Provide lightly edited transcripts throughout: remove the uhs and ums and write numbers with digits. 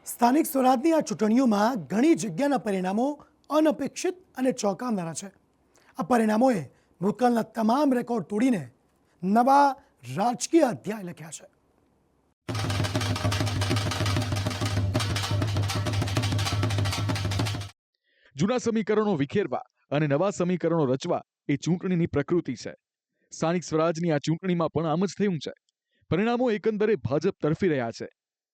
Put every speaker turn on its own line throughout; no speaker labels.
સ્થાનિક સ્વરાજની આ ચૂંટણીઓમાં ઘણી જગ્યાના પરિણામો અનપેક્ષિત અને ચોંકાવનારા છે. આ પરિણામોએ ભૂતકાળના તમામ રેકોર્ડ તોડીને નવા રાજકીય અધ્યાય લખ્યા છે.
જૂના સમીકરણો વિખેરવા અને નવા સમીકરણો રચવા એ ચૂંટણીની પ્રકૃતિ છે. સ્થાનિક સ્વરાજની આ ચૂંટણીમાં પણ આમ જ થયું છે. પરિણામો એકંદરે ભાજપ તરફી રહ્યા છે.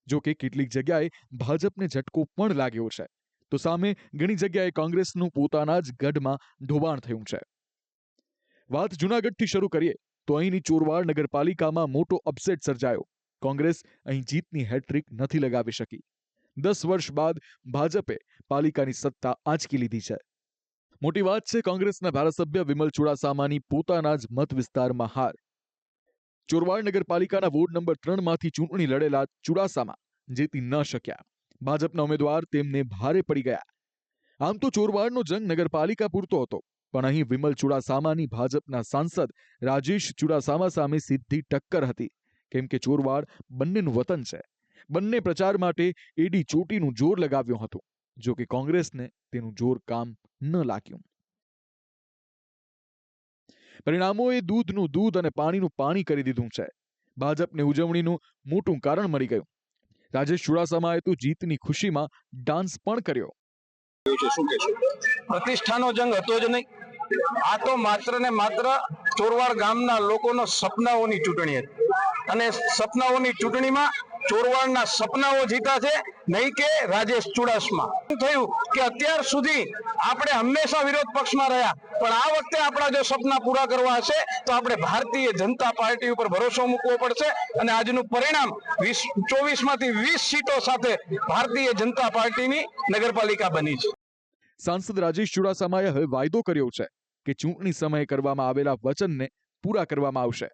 જો કે કેટલીક જગ્યાએ ભાજપને ઝટકો પણ લાગ્યો છે, તો સામે ઘણી જગ્યાએ કોંગ્રેસનું પોતાના જ ગઢમાં ધોવાણ થયું છે. વાત જૂનાગઢથી શરૂ કરીએ તો અહીંની ચોરવાડ નગરપાલિકામાં મોટો અપસેટ સર્જાયો. કોંગ્રેસ અહીં જીતની હેટ્રિક નથી લગાવી શકી. 10 વર્ષ બાદ ભાજપે પાલિકાની સત્તા આંચકી લીધી છે. મોટી વાત છે કોંગ્રેસના ધારાસભ્ય વિમલ ચુડાસામાની પોતાના જ મત વિસ્તારમાં હાર. ચોરવાડ નગરપાલિકાના વોર્ડ નંબર 3 માંથી ચૂંટણી લડેલા ચુડાસામા જીતી ન શક્યા. ભાજપના ઉમેદવાર તેમને ભારે પડી ગયા. આમ તો ચોરવાડનો જંગ નગરપાલિકા પૂરતો હતો, પણ અહીં વિમલ ચુડાસામાની ભાજપના સાંસદ રાજેશ ચુડાસામા સામે સીધી ટક્કર હતી. કેમ કે ચોરવાડ બંનેનું વતન છે. બંને પ્રચાર માટે એડી ચોટીનું જોર લગાવ્યું હતું. જો કે કોંગ્રેસને તેનું જોર કામ ન લાગ્યું. પરિણામોએ દૂધનું દૂધ અને પાણીનું પાણી કરી દીધું છે. ભાજપને ઉજવણીનું મોટું કારણ મળી ગયું. રાજેશ ચુડાસમાએ તો જીતની ખુશીમાં ડાન્સ પણ કર્યો.
પ્રતિષ્ઠાનો જંગ હતો જ નહીં. આ તો માત્ર ને માત્ર ચોરવાડ ગામના લોકોનો સપનાઓની ચૂંટણી હતી, અને સપનાઓની ચૂંટણીમાં ચોરવાડના સપનાઓ જીતા છે, નહીં કે રાજેશ ચુડાસમા. થયું કે અત્યાર સુધી આપણે હંમેશા વિરોધ પક્ષમાં રહ્યા, પણ આ વખતે આપણા જો સપના પૂરા કરવા હશે તો આપણે ભારતીય જનતા પાર્ટી ઉપર ભરોસો મૂકવો પડશે. અને આજનું પરિણામ 24 માંથી 20 સીટો સાથે ભારતીય જનતા પાર્ટીની નગરપાલિકા બની છે.
સાંસદ રાજેશ ચુડાસમાએ હવે વાયદો કર્યો છે કે ચૂંટણી સમયે કરવામાં આવેલા વચનને પૂરા કરવામાં આવશે.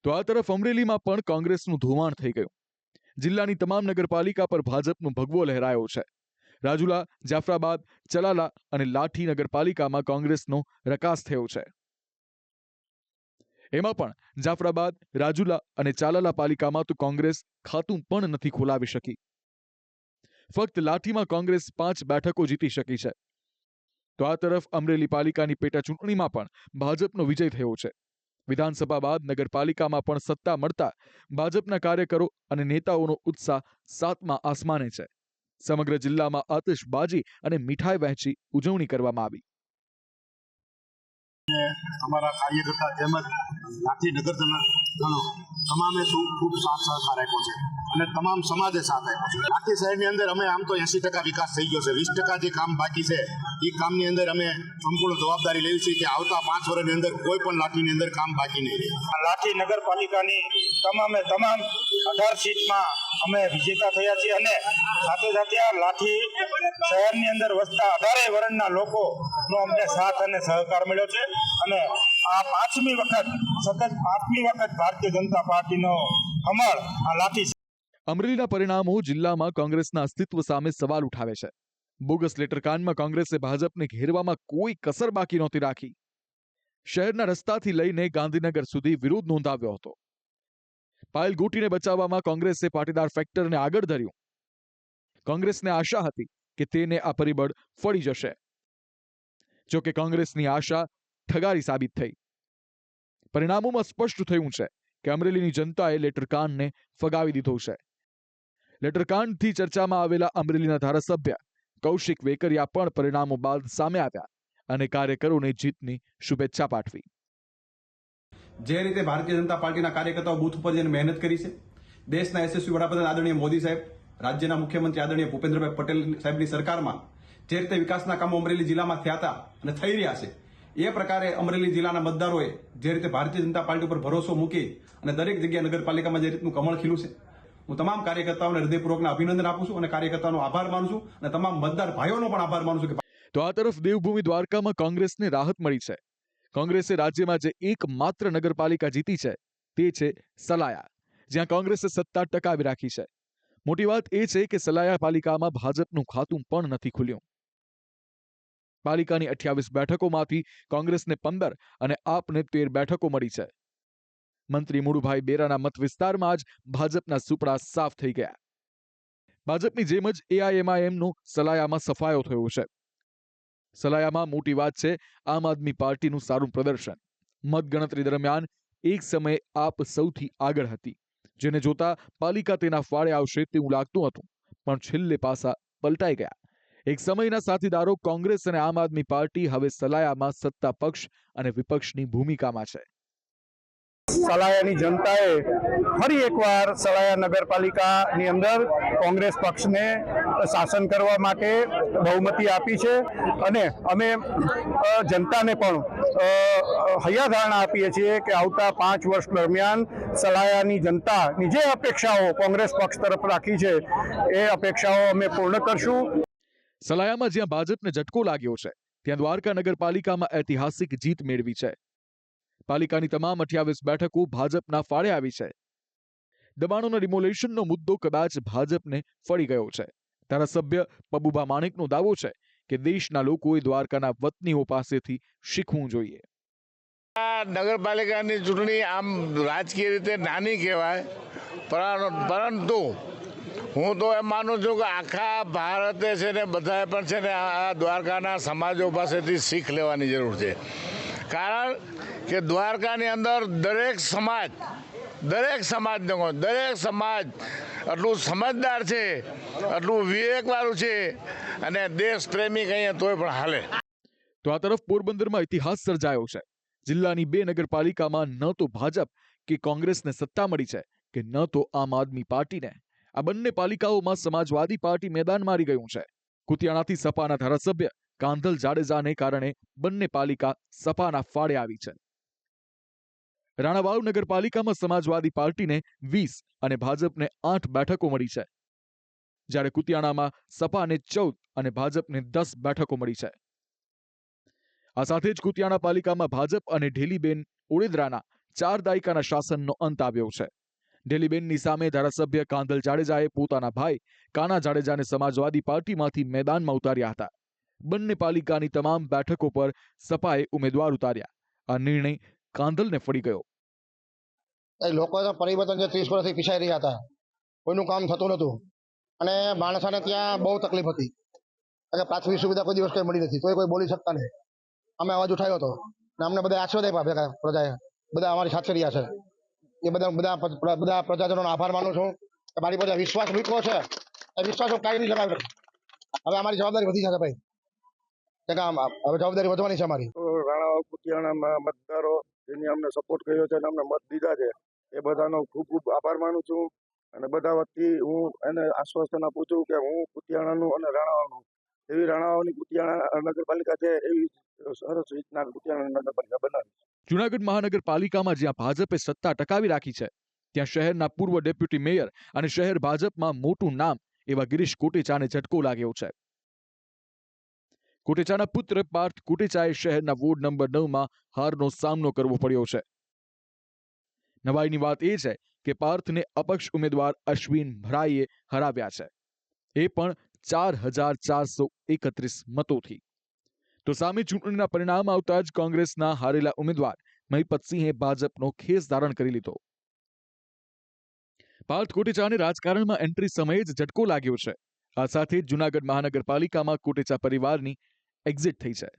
તો આ તરફ અમરેલીમાં પણ કોંગ્રેસનું ધોવાણ થઈ ગયું. જિલ્લાની તમામ નગરપાલિકા પર ભાજપનો ભગવો લહેરાયો છે. રાજુલા, જાફરાબાદ, ચલાલા અને લાઠી નગરપાલિકામાં કોંગ્રેસનો રકાસ થયો છે. એમાં પણ જાફરાબાદ, રાજુલા અને ચાલાલા પાલિકામાં તો કોંગ્રેસ ખાતું પણ નથી ખોલાવી શકી. ફક્ત લાઠીમાં કોંગ્રેસ 5 બેઠકો જીતી શકી છે. તો આ તરફ અમરેલી પાલિકાની પેટા ચૂંટણીમાં પણ ભાજપનો વિજય થયો છે. વિધાનસભા બાદ નગરપાલિકામાં પણ સત્તા મળતા ભાજપના કાર્યકરો અને નેતાઓનો ઉત્સાહ 7મા આસમાને છે. સમગ્ર જિલ્લામાં આતશબાજી અને મીઠાઈ વહેંચી ઉજવણી કરવામાં આવી.
અમારા કાર્યકર્તા તેમજ લાઠી નગરજનો તમામે ખૂબ સાથ સહકાર આપ્યો છે અને તમામ સમાજે સાથ આપ્યો છે. લાઠી શહેરની અંદર અમે આમ તો 80% વિકાસ થઈ ગયો છે. 20% જે કામ બાકી છે એ કામની અંદર અમે સંપૂર્ણ જવાબદારી લેવી છે કે આવતા 5 વર્ષની અંદર કોઈ પણ લાઠીની અંદર કામ બાકી નહીં રહે. લાઠી નગરપાલિકાની તમામે તમામ 18 સીટમાં અમે વિજેતા થયા છીએ અને સાથે સાથે આ લાઠી શહેરની અંદર વસતા 18 વર્ણના લોકોનો અમને સાથ અને સહકાર મળ્યો છે. અને આ 5મી વખત સતત 5મી વખત ભારતીય જનતા પાર્ટીનો કમળ આ લાઠી.
અમરેલીના પરિણામો જિલ્લામાં કોંગ્રેસના અસ્તિત્વ સામે સવાલ ઉઠાવે છે. બોગસ લેટરકાંડમાં કોંગ્રેસે ભાજપને ઘેરવામાં કોઈ કસર બાકી નહોતી રાખી. શહેરના રસ્તાથી લઈને ગાંધીનગર સુધી વિરોધ નોંધાવ્યો હતો. પાયલ ગોટીને બચાવવામાં કોંગ્રેસે પાટીદાર ફેક્ટરને આગળ ધર્યું. કોંગ્રેસને આશા હતી કે તેને આ પરિબળ ફળી જશે. જો કે કોંગ્રેસની આશા ઠગારી સાબિત થઈ. પરિણામોમાં સ્પષ્ટ થયું છે કે અમરેલીની જનતાએ લેટરકાંડને ફગાવી દીધો છે. લેટરકાંડથી ચર્ચામાં આવેલા અમરેલીના ધારાસભ્ય કૌશિક વેકરિયા પણ પરિણામો બાદ સામે આવ્યા અને કાર્યકરોને જીતની શુભેચ્છા પાઠવી.
જે રીતે ભારતીય જનતા પાર્ટીના કાર્યકર્તાઓ બૂથ ઉપર જઈને મહેનત કરી છે, દેશના યશસ્વી વડાપ્રધાન આદરણીય મોદી સાહેબ, રાજ્યના મુખ્યમંત્રી આદરણીય ભૂપેન્દ્રભાઈ પટેલ સાહેબની સરકારમાં જે રીતે વિકાસના કામો અમરેલી જિલ્લામાં થયા હતા અને થઈ રહ્યા છે, એ પ્રકારે અમરેલી જિલ્લાના મતદારોએ જે રીતે ભારતીય જનતા પાર્ટી ઉપર ભરોસો મૂકી અને દરેક જગ્યાએ નગરપાલિકામાં જે રીતનું કમળ ખીલું છે, હું તમામ કાર્યકર્તાઓને હૃદયપૂર્વકના અભિનંદન આપું છું અને કાર્યકર્તાઓનો આભાર માનું છું અને તમામ મતદાર ભાઈઓનો પણ આભાર માનું છું.
તો આ તરફ દેવભૂમિ દ્વારકામાં કોંગ્રેસને રાહત મળી છે. કોંગ્રેસે રાજ્યમાં જે એકમાત્ર નગરપાલિકા જીતી છે તે છે સલાયા, જ્યાં કોંગ્રેસે સત્તા ટકાવી રાખી છે. મોટી વાત એ છે કે સલાયા પાલિકામાં ભાજપનું ખાતું પણ નથી ખુલ્યું. પાલિકાની 28 બેઠકોમાંથી કોંગ્રેસને 15 અને આપને 13 બેઠકો મળી છે. મંત્રી મુળુભાઈ બેરાના મત વિસ્તારમાં જ ભાજપના સુપડા સાફ થઈ ગયા. ભાજપની જેમ જ એઆઈએમઆઈએમનો સલાયામાં સફાયો થયો છે. સલાયામાં મોટી વાત છે આમ આદમી પાર્ટીનું સારું પ્રદર્શન. મતગણતરી દરમિયાન એક સમયે આપ સૌથી આગળ હતી, જેને જોતા પાલિકા તેના ફાળે આવશે તેવું લાગતું હતું, પણ છેલ્લે પાસા પલટાઈ ગયા. એક સમયના સાથીદારો કોંગ્રેસ અને આમ આદમી પાર્ટી હવે સલાયામાં સત્તા પક્ષ અને વિપક્ષની ભૂમિકામાં છે.
સલાયાની જનતાએ ફરી એકવાર સલાયા નગરપાલિકાની અંદર કોંગ્રેસ પક્ષને શાસન કરવા માટે બહુમતી આપી છે અને અમે જનતાને પણ હૈયાધારણા આપીએ છીએ કે આવતા 5 વર્ષ દરમિયાન સલાયાની જનતાની જે અપેક્ષાઓ કોંગ્રેસ પક્ષ તરફ રાખી છે એ અપેક્ષાઓ અમે પૂર્ણ કરશું.
સલાયામાં જ્યાં ભાજપને ઝટકો લાગ્યો છે, ત્યાં દ્વારકા નગરપાલિકામાં ઐતિહાસિક જીત મેળવી છે. પાલિકાની તમામ 28 બેઠકો ભાજપના ફાળે આવી છે. દબાણોના ડિમોલેશનનો મુદ્દો કદાચ ભાજપને ફળી ગયો છે. ધારાસભ્ય પબુભા માણેકનો દાવો છે કે દેશના લોકોએ દ્વારકાના વતનીઓ પાસેથી શીખવું જોઈએ.
નગરપાલિકાની ચૂંટણી આમ રાજકીય રીતે નાની કહેવાય, પરંતુ હું તો એમ માનું છું કે આખા ભારતે છે ને બધાએ પણ છે ને આ દ્વારકાના સમાજો પાસેથી શીખ લેવાની જરૂર છે. કારણ કે દ્વારકાની અંદર દરેક સમાજ આટલું સમજદાર છે, આટલું વિવેકવાળું છે અને દેશ પ્રેમી કહીએ તોય પણ હાલે.
તો આ તરફ પોરબંદરમાં ઇતિહાસ સર્જાયો છે. જિલ્લાની 2 નગરપાલિકામાં ન તો ભાજપ કે કોંગ્રેસને સત્તા મળી છે કે ન તો આમ આદમી પાર્ટીને. આ બંને પાલિકાઓમાં સમાજવાદી પાર્ટી મેદાન મારી ગયું છે. કુતિયાણાથી સપાના ધારાસભ્ય કાંધલ જાડેજાને કારણે બંને પાલિકા સપાના ફાળે આવી છે. રાણાવાવ નગરપાલિકામાં સમાજવાદી પાર્ટીને 20 અને ભાજપને 8 બેઠકો મળી છે, જ્યારે કુતિયાણામાં સપાને 14 અને ભાજપને 10 બેઠકો મળી છે. આ સાથે જ કુતિયાણા પાલિકામાં ભાજપ અને ઢેલીબેન ઓળેદરાના 4 દાયકાના શાસનનો અંત આવ્યો છે. ઢેલીબેનની સામે ધારાસભ્ય કાંધલ જાડેજાએ પોતાના ભાઈ કાના જાડેજાને સમાજવાદી પાર્ટીમાંથી મેદાનમાં ઉતાર્યા હતા. બંને પાલિકાની તમામ બેઠકો પર સપાએ ઉમેદવાર ઉતાર્યા. આ નિર્ણય કાંધલને ફળી ગયો.
લોકોના પરિવર્તન જે 30 વર્ષથી પીછાઈ રહ્યા હતા, કોઈનું કામ થતું નહોતું અને માણસાને ત્યાં બહુ તકલીફ હતી. પ્રાથમિક સુવિધા કોઈ દિવસ કઈ મળી નથી, તોય કોઈ બોલી શકતા નહીં. અમે અવાજ ઉઠાવ્યો હતો અને અમને બધા આશીર્વાદ આપ્યા ભેગા પ્રજાએ, બધા અમારી સાથે રહ્યા છે. એ બધા પ્રજાજનોનો આભાર માનું છું કે મારી પર વિશ્વાસ મૂક્યો છે. એ વિશ્વાસ હું કાંઈ નહીં લગાવ્યો. હવે અમારી જવાબદારી વધી જશે ભાઈ, હવે જવાબદારી વધવાની છે અમારી.
રાણાવાવ કુતિયાણામાં મતદારો જેની અમને સપોર્ટ કર્યો છે અને અમને મત દીધા છે એ બધાનો ખૂબ ખૂબ આભાર માનું છું અને બધા વતી હું એને આશ્વાસન આપું છું કે હું કુતિયાણાનું અને રાણાવાવનું એવી રાણાવાવની કુતિયાણા નગરપાલિકા છે એવી સરસ રીતના કુતિયાણા નગરપાલિકા બનાવી.
જૂનાગઢ મહાનગરપાલિકામાં જ્યાં ભાજપે સત્તા ટકાવી રાખી છે, ત્યાં શહેરના પૂર્વ ડેપ્યુટી મેયર અને શહેર ભાજપમાં મોટું નામ એવા ગિરીશ કોટેચાને ઝટકો લાગ્યો છે. કોટેચાના પુત્ર પાર્થ કોટેચાએ શહેરના વોર્ડ નંબર 9માં હારનો સામનો કરવો પડ્યો છે. નવાઈની વાત એ છે કે પાર્થને અપક્ષ ઉમેદવાર અશ્વિન ભરાઈએ હરાવ્યા છે, એ પણ 4431 મતોથી. તો સામે ચૂંટણીના પરિણામ આવતા જ કોંગ્રેસના હારેલા ઉમેદવાર મહિપતસિંહે ભાજપનો ખેસ ધારણ કરી લીધો. પાર્થ કોટેચાને રાજકારણમાં એન્ટ્રી સમયે જ ઝટકો લાગ્યો છે. આ સાથે જૂનાગઢ મહાનગરપાલિકામાં કોટેચા પરિવારની એક્ઝિટ થઈ છે.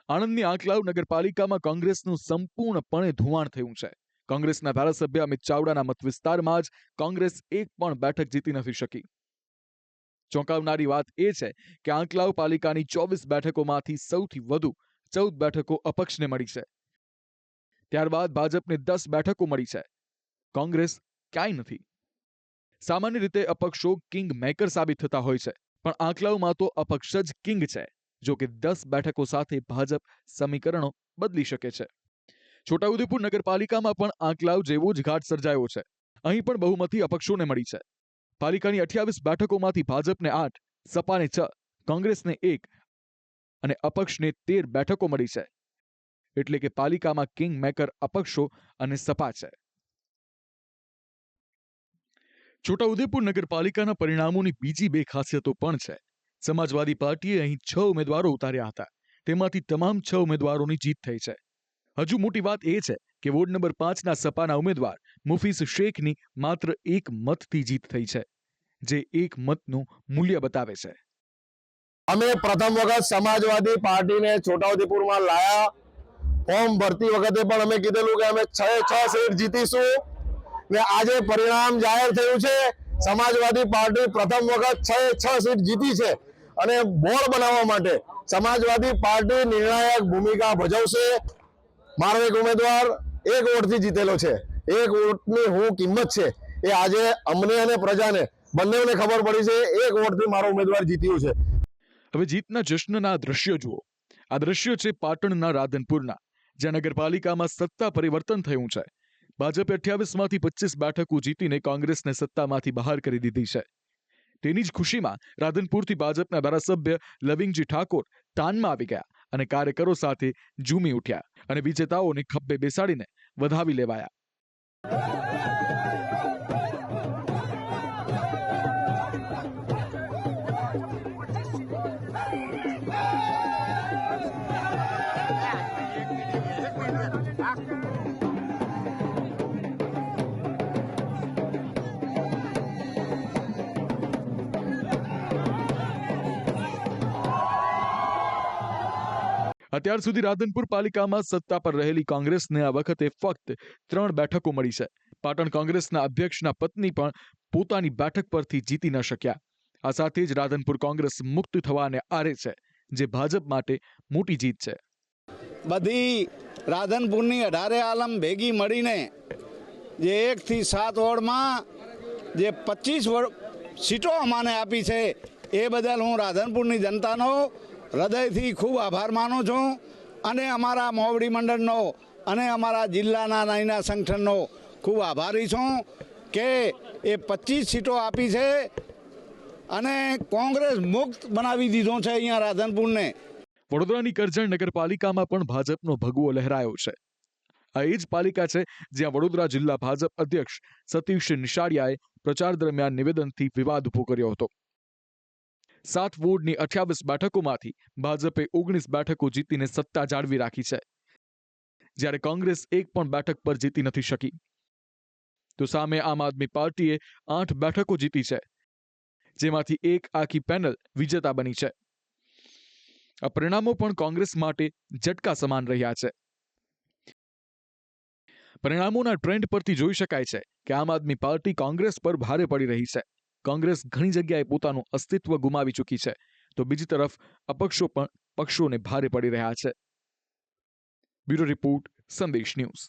આણંદની આંકલાવ નગરપાલિકામાં કોંગ્રેસનું સંપૂર્ણપણે ધુવાણ થયું છે. કોંગ્રેસના ધારાસભ્ય અમિત ચાવડાના મત વિસ્તારમાં જ કોંગ્રેસ એક પણ બેઠક જીતી નથી શકી. ચોંકાવનારી વાત એ છે કે આંકલાવ પાલિકાની 24 બેઠકોમાંથી સૌથી વધુ 14 બેઠકો અપક્ષને મળી છે. ત્યારબાદ ભાજપને 10 બેઠકો મળી છે. કોંગ્રેસ ક્યાંય નથી. સામાન્ય રીતે અપક્ષો કિંગ મેકર સાબિત થતા હોય છે, પણ આંકલાવમાં તો અપક્ષ જ કિંગ છે. જો કે 10 બેઠકો સાથે ભાજપ સમીકરણો બદલી શકે છે. છોટાઉદેપુર નગરપાલિકામાં પણ આંકલાવ જેવો જ ઘાટ સર્જાયો છે. અહીં પણ બહુમતી અપક્ષોને મળી છે. પાલિકાની 28 બેઠકોમાંથી ભાજપને 8, સપાને 6, કોંગ્રેસને 1 અને અપક્ષને 13 બેઠકો મળી છે. એટલે કે પાલિકામાં કિંગ મેકર અપક્ષો અને સપા છે. છોટાઉદેપુર નગરપાલિકાના પરિણામોની બીજી 2 ખાસિયતો પણ છે. સમાજવાદી પાર્ટીએ અહીં 6 ઉમેદવારો ઉતાર્યા હતા. તેમાંથી તમામ 6 ઉમેદવારોની જીત થઈ છે. હજુ મોટી વાત એ છે કે વોર્ડ નંબર 5ના સપાના ઉમેદવાર મુફીસ શેખની માત્ર 1 મતથી જીત થઈ છે, જે એક મતનું મૂલ્ય બતાવે છે.
અમે પ્રથમ વખત સમાજવાદી પાર્ટીને છોટાઉદેપુરમાં લાયા. ફોર્મ ભરતી વખતે પણ અમે કીધેલું કે અમે 6 સીટ જીતીશું ને આજે પરિણામ જાહેર થયું છે. સમાજવાદી પાર્ટી પ્રથમ વખત 6 સીટ જીતી છે અને બોર્ડ બનાવવા માટે સમાજવાદી પાર્ટી નિર્ણાયક ભૂમિકા ભજવશે. મારો એક ઉમેદવાર 1 વોટથી જીતેલો છે. 1 વોટની શું કિંમત છે એ આજે અમને અને પ્રજાને બંનેને ખબર પડી છે. 1 વોટથી મારો ઉમેદવાર જીત્યો છે.
હવે જીતના જશ્નના દ્રશ્યો જુઓ. આ દ્રશ્યો છે પાટણના રાધનપુરના, જ્યાં નગરપાલિકામાં સત્તા પરિવર્તન થયું છે. ભાજપે 28માંથી 25 બેઠકો જીતીને કોંગ્રેસને સત્તામાંથી બહાર કરી દીધી છે. તેની જ ખુશીમાં રાધનપુરથી ભાજપના ધારાસભ્ય લવિંગજી ઠાકોર તાનમાં આવી ગયા અને કાર્યકરો સાથે ઝૂમી ઉઠ્યા અને વિજેતાઓને ખભે બેસાડીને વધાવી લેવાયા. અત્યાર સુધી રાધનપુર પાલિકામાં સત્તા પર રહેલી કોંગ્રેસને આ વખતે ફક્ત 3 બેઠકો મળી છે. પાટણ કોંગ્રેસના અધ્યક્ષના પત્ની પણ પોતાની બેઠક પરથી જીતી ન શક્યા. આ સાથે જ રાધનપુર કોંગ્રેસ મુક્ત થવાને આરે છે, જે ભાજપ માટે મોટી જીત છે.
બધી રાધનપુરની 18 આલમ ભેગી મળીને જે 1 થી 7 વોર્ડમાં જે 25 સીટો અમને આપી છે એ બદલ હું રાધનપુરની જનતાનો હૃદયથી ખૂબ આભાર માનું છું અને અમારા મોવડી મંડળનો અને અમારા જિલ્લાના નાના સંગઠનનો ખૂબ આભારી છું કે એ 25 સીટો આપી છે અને કોંગ્રેસ મુક્ત બનાવી દીધો છે અહીંયા રાધનપુરને.
વડોદરાની કરજણ નગરપાલિકામાં પણ ભાજપનો ભગવો લહેરાયો છે. આ એ જ પાલિકા છે જ્યાં વડોદરા જિલ્લા ભાજપ અધ્યક્ષ સતીશ નિશાળિયાએ પ્રચાર દરમિયાન નિવેદનથી વિવાદ ઉભો કર્યો હતો. 7 વોર્ડની 28 બેઠકોમાંથી ભાજપે 19 બેઠકો જીતીને સત્તા જાળવી રાખી છે, જ્યારે કોંગ્રેસ 1 પણ બેઠક પર જીતી નથી શકી. તો સામે આમ આદમી પાર્ટીએ 8 બેઠકો જીતી છે, જેમાંથી 1 આખી પેનલ વિજેતા બની છે. આ પરિણામો પણ કોંગ્રેસ માટે ઝટકા સમાન રહ્યા છે. પરિણામોના ટ્રેન્ડ પરથી જોઈ શકાય છે કે આમ આદમી પાર્ટી કોંગ્રેસ પર ભારે પડી રહી છે. કોંગ્રેસ ઘણી જગ્યાએ પોતાનું અસ્તિત્વ ગુમાવી ચૂકી છે, તો બીજી તરફ અપક્ષો પણ પક્ષોને ભારે પડી રહ્યા છે. બ્યુરો રિપોર્ટ, સંદેશ ન્યૂઝ.